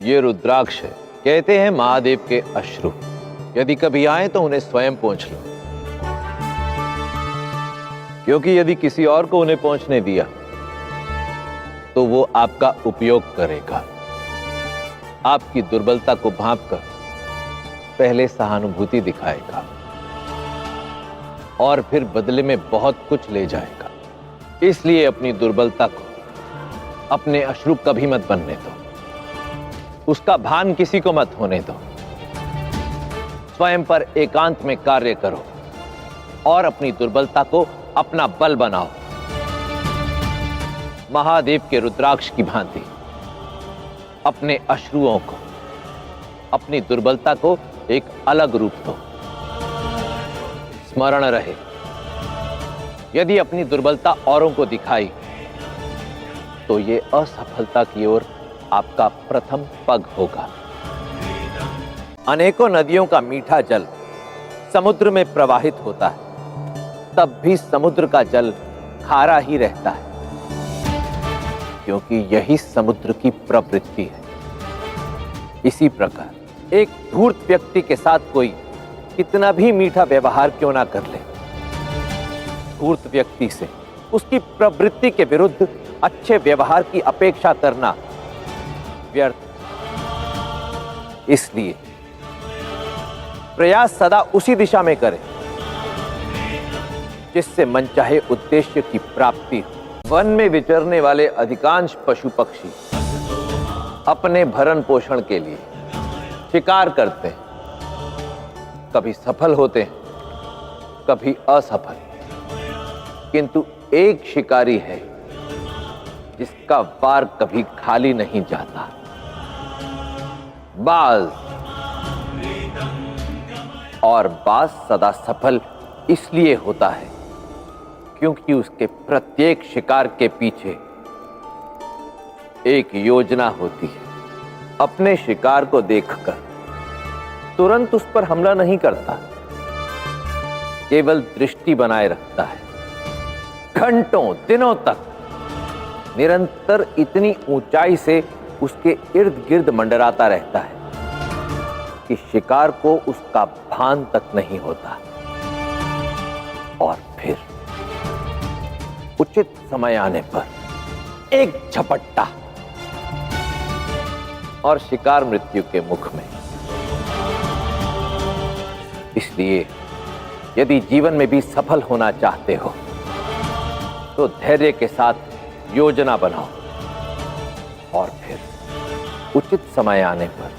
ये रुद्राक्ष है। कहते हैं महादेव के अश्रु। यदि कभी आए तो उन्हें स्वयं पोंछ लो, क्योंकि यदि किसी और को उन्हें पोंछने दिया तो वो आपका उपयोग करेगा। आपकी दुर्बलता को भांपकर पहले सहानुभूति दिखाएगा और फिर बदले में बहुत कुछ ले जाएगा। इसलिए अपनी दुर्बलता को अपने अश्रु कभी मत बनने दो, उसका भान किसी को मत होने दो। स्वयं पर एकांत में कार्य करो और अपनी दुर्बलता को अपना बल बनाओ। महादेव के रुद्राक्ष की भांति अपने अश्रुओं को, अपनी दुर्बलता को एक अलग रूप दो। स्मरण रहे, यदि अपनी दुर्बलता औरों को दिखाई तो यह असफलता की ओर आपका प्रथम पग होगा। अनेकों नदियों का मीठा जल समुद्र में प्रवाहित होता है, तब भी समुद्र का जल खारा ही रहता है, क्योंकि यही समुद्र की प्रवृत्ति है। इसी प्रकार एक धूर्त व्यक्ति के साथ कोई कितना भी मीठा व्यवहार क्यों ना कर ले, धूर्त व्यक्ति से उसकी प्रवृत्ति के विरुद्ध अच्छे व्यवहार की अपेक्षा करना व्यर्थ। इसलिए प्रयास सदा उसी दिशा में करें जिससे मनचाहे उद्देश्य की प्राप्ति हो। वन में विचरने वाले अधिकांश पशु पक्षी अपने भरण पोषण के लिए शिकार करते हैं, कभी सफल होते हैं, कभी असफल, किंतु एक शिकारी है जिसका वार कभी खाली नहीं जाता। बाज। और बाज सदा सफल इसलिए होता है क्योंकि उसके प्रत्येक शिकार के पीछे एक योजना होती है। अपने शिकार को देखकर तुरंत उस पर हमला नहीं करता, केवल दृष्टि बनाए रखता है। घंटों दिनों तक निरंतर इतनी ऊंचाई से उसके इर्द गिर्द मंडराता रहता है कि शिकार को उसका भान तक नहीं होता। और फिर उचित समय आने पर एक झपट्टा और शिकार मृत्यु के मुख में। इसलिए यदि जीवन में भी सफल होना चाहते हो तो धैर्य के साथ योजना बनाओ और फिर उचित समय आने पर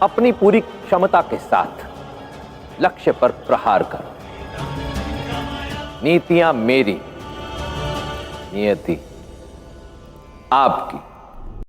अपनी पूरी क्षमता के साथ लक्ष्य पर प्रहार करो। नीतियां मेरी, नियति आपकी।